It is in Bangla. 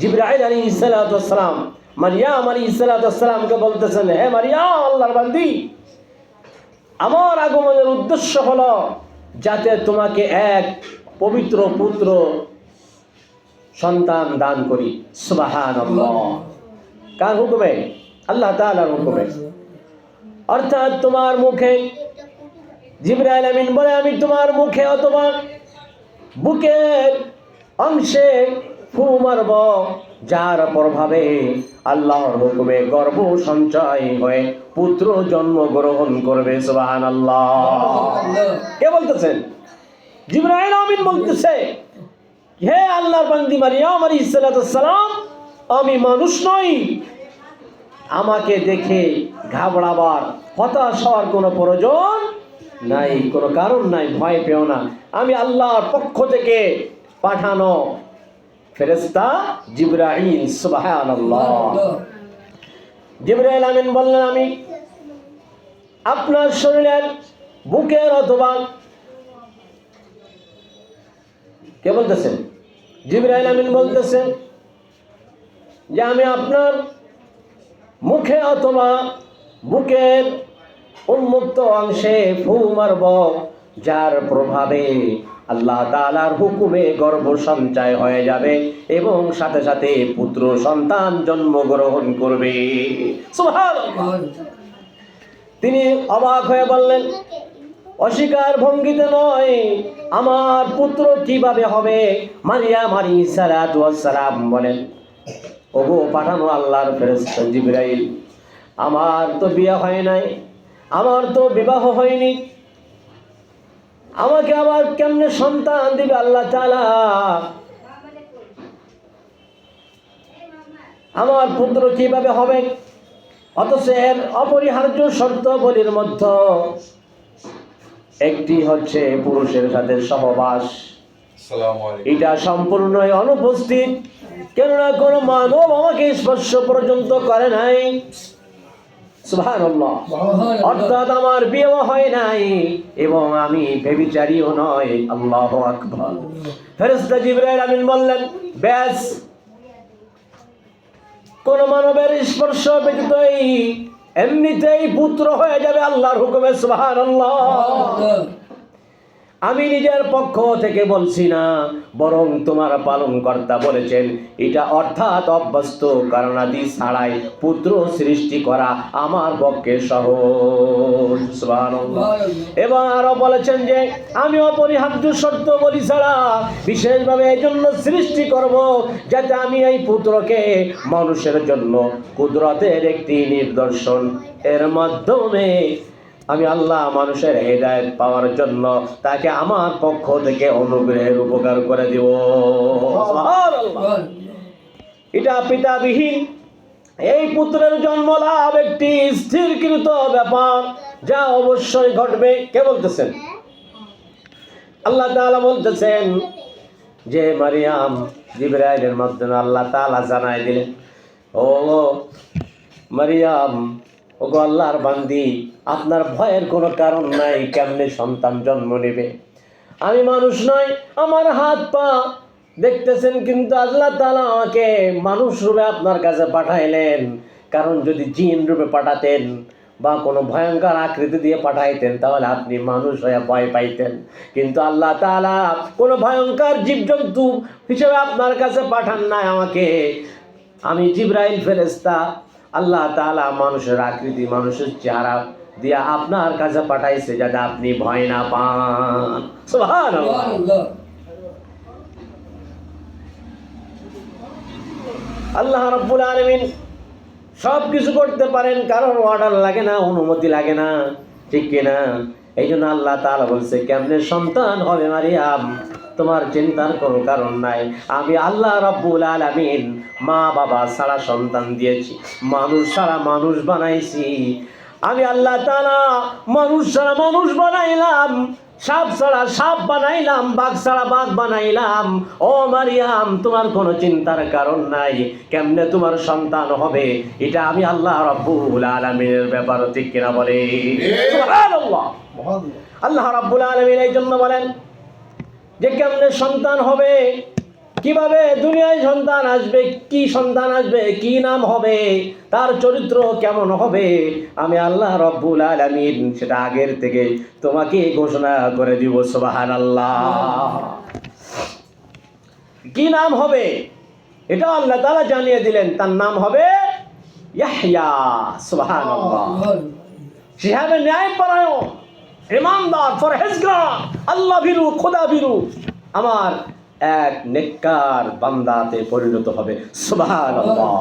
জিবরাইল আলাইহিস সালাতু ওয়াস সালাম মারইয়াম আলাইহিস সালাতু ওয়াস সালামকে বলতেছেন, হে মারইয়াম, আল্লাহর বান্দি, আমার আগমনের উদ্দেশ্য হলো যাতে তোমাকে এক পবিত্র পুত্র সন্তান দান করি। সুবহানাল্লাহ। কার হুকুমে? আল্লাহ তাআলার হুকুমে। অর্থাৎ তোমার মুখে, জিবরাইল আমিন বলে, আমি তোমার মুখে অথবা বুকের অংশে ফু মারব, যার প্রভাবে আল্লাহর হুকুমে গর্ভ সঞ্চয় হয়ে পুত্র জন্ম গ্রহণ করবে। সুবহানাল্লাহ। কে বলতেছেন? জিবরাইল আমিন বলতেছে, হে আল্লাহর বান্দি মারইয়াম আলাইহিস সালাতু ওয়াস সালাম, আমি মানুষ নই, আমাকে দেখে ঘাবড়াবার, হতাশ হওয়ার কোনো প্রয়োজন নাই, কোনো কারণ নাই, ভয় পেও না। আমি আল্লাহর পক্ষ থেকে পাঠানো ফেরেশতা জিবরাইল। সুবহানাল্লাহ। জিবরাইল আমিন বললেন, আমি আপনার শরীরের বুকের অথবা, কে বলতেছেন? জিবরাইল আমিন বলতেছেন যে আমি আপনার মুখে অথবা বুকের উন্মুক্ত অংশে ফু মারব, যার প্রভাবে আল্লাহ তাআলার হুকুমে গর্ভ সঞ্চয় হয়ে যাবে এবং সাথে সাথে পুত্র সন্তান জন্মগ্রহণ করবে। সুবহানাল্লাহ। তিনি অবাক হয়ে বললেন, অস্বীকার ভঙ্গিতে নয়, আমার পুত্র কিভাবে হবে? মারইয়াম আলাইহিস সালাতু ওয়াস সালাম বলেন, ওগো পাঠানো আল্লাহর ফেরেশতা জিবরাইল, আমার তো বিয়ে হয় নাই, আমার তো বিবাহ হয়নি, আমাকে আবার কেমনে সন্তান দিবে আল্লাহ তাআলা? আমার পুত্র কিভাবে হবে? অথচ এর অপরিহার্য শর্তাবলীর মধ্যে একটি হচ্ছে পুরুষের সাথে সহবাস। এটা সম্পূর্ণই অনুপস্থিত, কেননা কোনো মানব আমাকে স্পর্শ পর্যন্ত করে নাই। সুবহানাল্লাহ। অর্থাৎ আমার বিয়ে হয় নাই এবং আমি ব্যভিচারীও নয়। আল্লাহু আকবার। ফেরেশতা জিবরাইল আমিন বললেন, ব্যাস, কোন মানবের স্পর্শ ব্যতীতই এমনিতেই পুত্র হয়ে যাবে আল্লাহর হুকুমে। সুবহানাল্লাহ। আমি নিজের পক্ষ থেকে বলছি না, বরং তোমার পালনকর্তা বলেছেন এটা, অর্থাৎ অভ্যস্ত কারণাদি ছাড়াই পুত্র সৃষ্টি করা আমার পক্ষে সহজ। সুবহানাল্লাহ। এবং আরো বলেছেন যে আমি অপরিহার্য শর্ত বলি ছাড়া বিশেষভাবে এই জন্য সৃষ্টি করব, যাতে আমি এই পুত্রকে মানুষের জন্য কুদরতের একটি নিদর্শন, এর মাধ্যমে আমি আল্লাহ মানুষের হেদায়েত পাওয়ার জন্য তাকে আমার পক্ষ থেকে অনুগ্রহের উপকার করে দিব। সুবহানাল্লাহ। এটা পিতাবিহীন এই পুত্রের জন্ম লাভ একটি স্থিরকৃত ব্যাপার, যা অবশ্যই ঘটবে। কে বলতেছেন? আল্লাহ তাআলা বলতেছেন যে মারইয়াম জিবরাইলের মাধ্যমে আল্লাহ তাআলা জানাই দিলেন, ও মারইয়াম, ওগো আল্লাহর বান্দি, আপনার ভয়ের কোনো কারণ নাই। কেমনে সন্তান জন্ম নেবে? আমি মানুষ নই, আমার হাত পা দেখতেছেন, কিন্তু আল্লাহ তাআলা আমাকে মানুষ রূপে আপনার কাছে পাঠাইলেন। কারণ যদি জিন রূপে পাঠাতেন বা কোনো ভয়ঙ্কর আকৃতি দিয়ে পাঠাইতেন, তাহলে আপনি মানুষ হয়ে ভয় পাইতেন। কিন্তু আল্লাহ তাআলা কোনো ভয়ঙ্কর জীবজন্তু হিসেবে আপনার কাছে পাঠান নাই আমাকে। আমি জিবরাইল ফেরেশতা, আল্লাহ তাআলা মানুষের আকৃতি, মানুষের চেহারা দিয়া আপনার কাছে পাঠাইছে, যাতে আপনি ভয় না পান। সুবহানাল্লাহ। আল্লাহ রাব্বুল আলামিন সব কিছু করতে পারেন, কারণ অর্ডার লাগে না, অনুমতি লাগে না, ঠিক কিনা? এই জন্য আল্লাহ তাআলা বলছে, কেমনে সন্তান হবে মারইয়াম, তোমার চিন্তার কোনো কারণ নাই। আমি আল্লাহ রাব্বুল আলামিন মা বাবা ছাড়া সন্তান দিয়েছি, মানুষ ছাড়া মানুষ বানাইছি। আমি আল্লাহ তাআলা মানুষ ছাড়া মানুষ বানাইলাম, সাপ ছাড়া সাপ বানাইলাম, বাঘ ছাড়া বাঘ বানাইলাম। ও মারইয়াম, তোমার কোনো চিন্তার কারণ নাই। কেমনে তোমার সন্তান হবে, এটা আমি আল্লাহ রাব্বুল আলামিনের ব্যাপার, ঠিক কিনা বলে? সুবহানাল্লাহ। আল্লাহ রাব্বুল আলামিন এই জন্য বলেন যে কেমনে সন্তান হবে, কিভাবে দুনিয়ায় সন্তান আসবে, কি সন্তান আসবে, কি নাম হবে, তার চরিত্র কেমন হবে, আমি আল্লাহ রব্বুল আলামিন সেটা আগের থেকে তোমাকে ঘোষণা করে দিব। সুবহানাল্লাহ। কি নাম হবে এটা আল্লাহ তাআলা জানিয়ে দিলেন, তার নাম হবে ইয়াহইয়া। সুবহানাল্লাহ। সে হবে ন্যায়পরায়ণ, ইমানদার, পরহেজগার, আল্লাহ ভীরু, খোদা ভীরু, আমার এক নেককার বান্দাতে পরিণত হবে। সুবহানাল্লাহ।